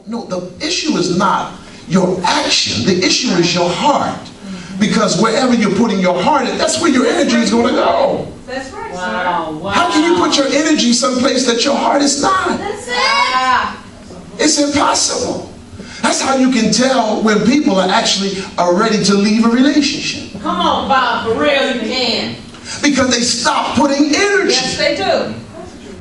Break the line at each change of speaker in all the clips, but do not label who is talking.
no, the issue is not your action. The issue is your heart. Because wherever you're putting your heart in, that's where your energy is going to go.
That's right,
wow, wow.
How can you put your energy someplace that your heart is not?
That's it.
It's impossible. That's how you can tell when people are ready to leave a relationship.
Come on, Bob, for real, you can.
Because they stop putting energy
Yes, they do.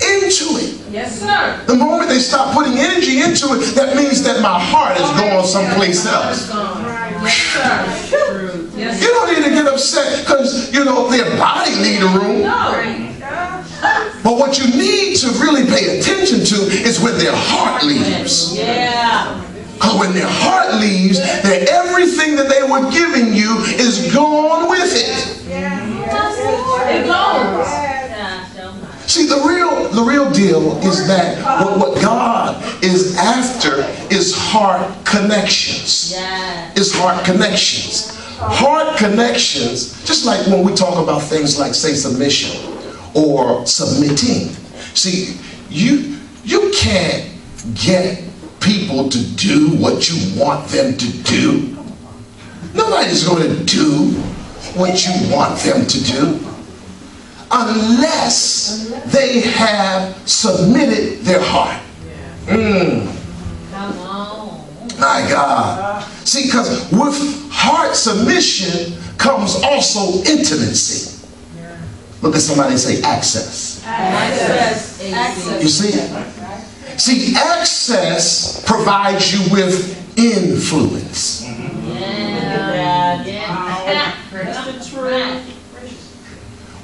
into it.
Yes, sir.
The moment they stop putting energy into it, that means that my heart is going someplace else.
Yes, sir. Yes,
You don't need to get upset because, their body leave the room.
no.
But what you need to really pay attention to is when their heart leaves.
Yeah.
Because when their heart leaves, then everything that they were giving you is gone with it.
It goes.
See, the real deal is that what God is after is heart connections.
Yeah.
It's heart connections. Heart connections, just like when we talk about things like, say, submission or submitting. See, you can't get people to do what you want them to do. Nobody's going to do what you want them to do unless they have submitted their heart.
Come on.
My God. See, because with heart submission comes also intimacy. Look at somebody and say access.
Access.
You see? See, access provides you with influence.
Yeah. That's the truth.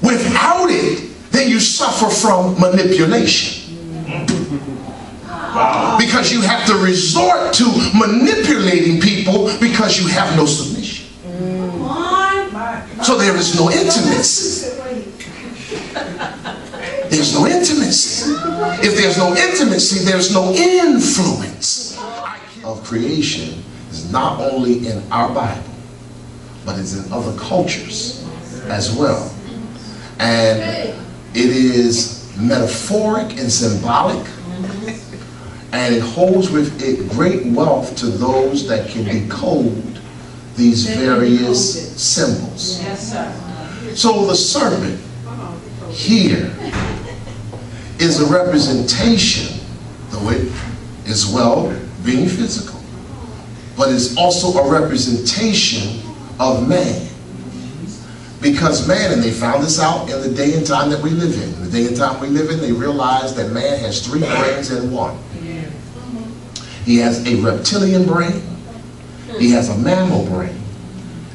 Without it, then you suffer from manipulation. Because you have to resort to manipulating people because you have no submission. So there is no intimacy. There's no intimacy. If there's no intimacy, there's no influence. Of creation is not only in our Bible, but it's in other cultures as well. And it is metaphoric and symbolic, and it holds with it great wealth to those that can decode these various symbols.
Yes, sir.
So the serpent here is a representation, though it is well being physical, but it's also a representation of man. Because man, and they found this out in the day and time that we live in. In the day and time we live in, they realized that man has 3 brains in one. He has a reptilian brain, he has a mammal brain,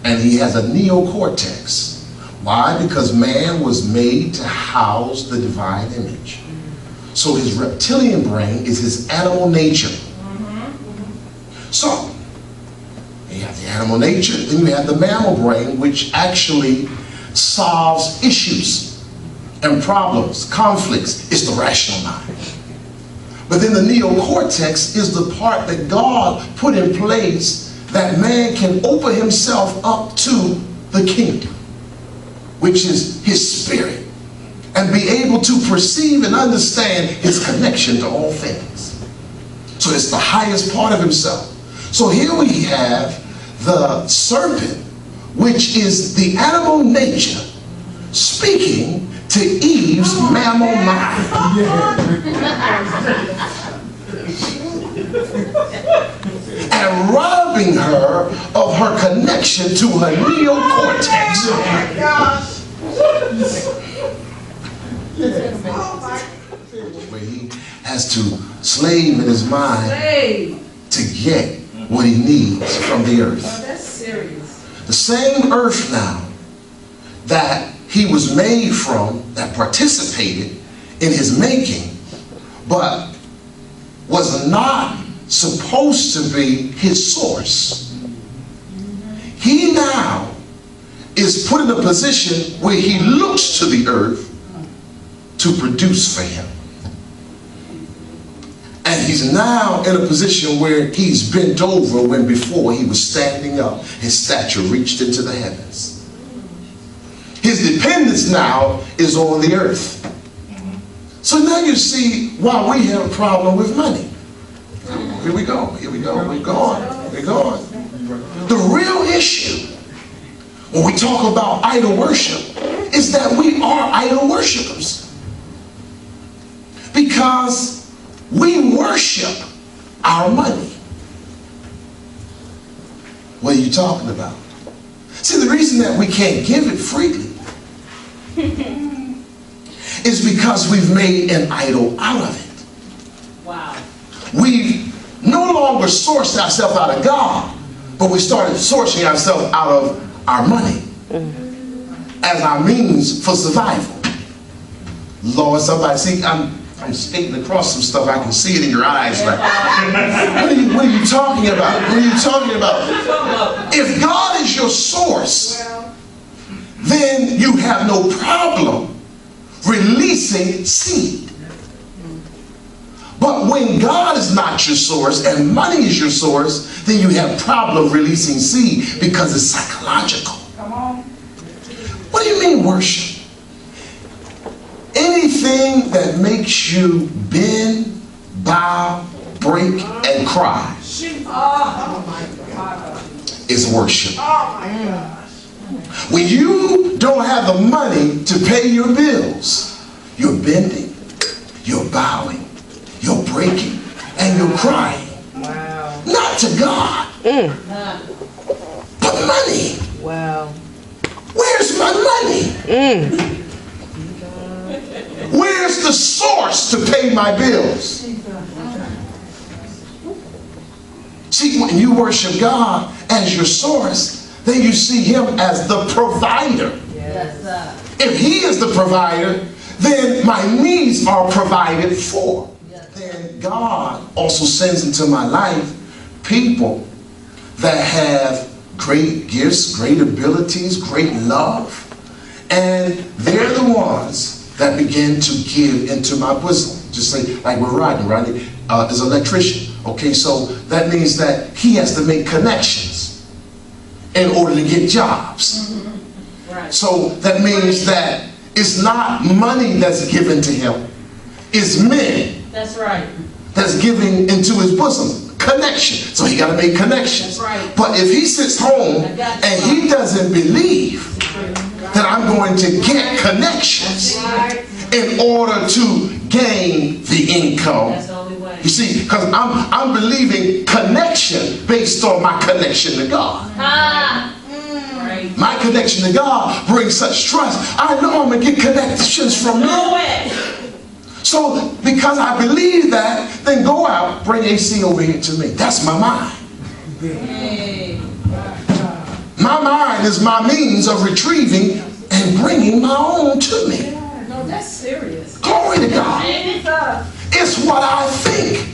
and he has a neocortex. Why? Because man was made to house the divine image. So his reptilian brain is his animal nature. So, you have the animal nature, then you have the mammal brain, which actually solves issues and problems, conflicts. It's the rational mind. But then the neocortex is the part that God put in place that man can open himself up to the kingdom, which is his spirit, and be able to perceive and understand his connection to all things. So it's the highest part of himself. So here we have the serpent, which is the animal nature, speaking to Eve's mammal mind. And robbing her of her connection to her neocortex. Where he has to slave in his mind to get what he needs from the earth.
That's serious.
The same earth now that he was made from, that participated in his making, but was not supposed to be his source. He now is put in a position where he looks to the earth to produce for him. And he's now in a position where he's bent over when before he was standing up, his stature reached into the heavens. His dependence now is on the earth. So now you see why we have a problem with money. Here we go. Here we go. We're going. We're going. The real issue when we talk about idol worship is that we are idol worshipers. Because we worship our money. What are you talking about? See, the reason that we can't give it freely is because we've made an idol out of it.
Wow.
We no longer sourced ourselves out of God, but we started sourcing ourselves out of our money as our means for survival. Lord, somebody, see, I'm skating across some stuff. I can see it in your eyes. Like, what are you talking about? What are you talking about? If God is your source, then you have no problem releasing seed. But when God is not your source and money is your source, then you have problem releasing seed because it's psychological.
Come on.
What do you mean worship? Anything that makes you bend, bow, break, and cry
Oh my God.
is worship.
Oh my gosh.
When you don't have the money to pay your bills, you're bending, you're bowing, you're breaking, and you're crying.
Wow.
Not to God, but money.
Wow.
Where's my money? Where's the source to pay my bills? See, when you worship God as your source, then you see Him as the provider.
Yes, sir.
If He is the provider, then my needs are provided for. Then God also sends into my life people that have great gifts, great abilities, great love. And they're the ones that begin to give into my bosom. Just say, like we're riding, right? As an electrician. Okay, so that means that he has to make connections in order to get jobs.
Right.
So that means that it's not money that's given to him. It's men
That's right.
that's giving into his bosom. Connection. So he got to make connections.
That's right.
But if he sits home and he doesn't believe that I'm going to get connections in order to gain the income.
That's the only way.
You see, because I'm believing connection based on my connection to God.
Ah. Right.
My connection to God brings such trust. I know I'm going to get connections from
Know
you.
it.
So because I believe that, then go out, bring AC over here to me. That's my mind.
Hey.
My mind is my means of retrieving and bringing my own to me.
No, that's serious.
Glory to God.
Jesus.
It's what I think.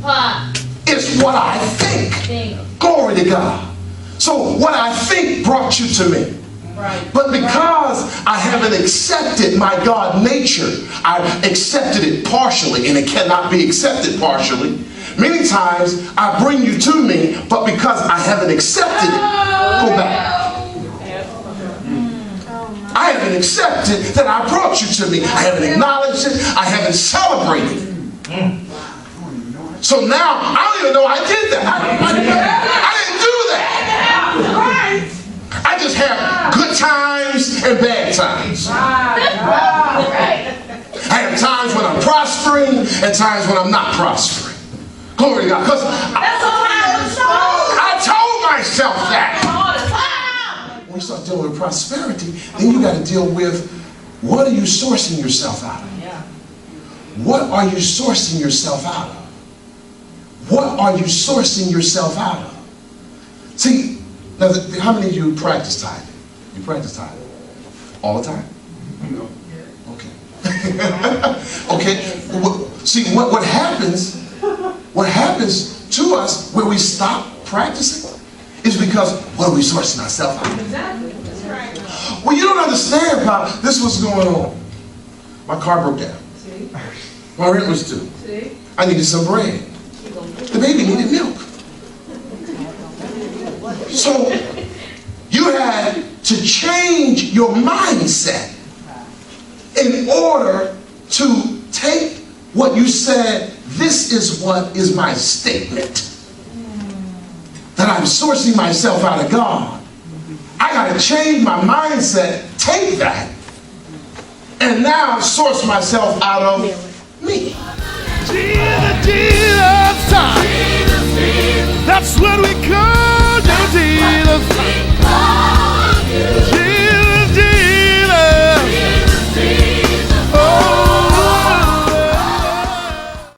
Ha.
It's what I think.
Think.
Glory to God. So what I think brought you to me.
Right.
But because I haven't accepted my God nature, I've accepted it partially, and it cannot be accepted partially. Many times I bring you to me, but because I haven't accepted it, go back. I haven't accepted that I brought you to me. I haven't acknowledged it. I haven't celebrated it. So now I don't even know I did that. I didn't do that. I just have good times and bad times. I have times when I'm prospering and times when I'm not prospering. Glory to God. Because I told myself that. When you start dealing with prosperity, then you got to deal with, what are you sourcing yourself out of? What are you sourcing yourself out of? What are you sourcing yourself out of? See, now, how many of you practice tithing? You practice tithing? All the time? No. Okay. Okay. See, what happens to us when we stop practicing is because what are we sourcing ourselves out of?
Exactly. That's right.
Well, you don't understand, Pop. This was going on. My car broke down.
See?
My rent was due.
See?
I needed some bread. The baby needed milk. So you had to change your mindset in order to take what you said, this is what is my statement. That I'm sourcing myself out of God. I got to change my mindset, take that, and now source myself out of me.
Jesus, Jesus, that's what we call you, Jesus.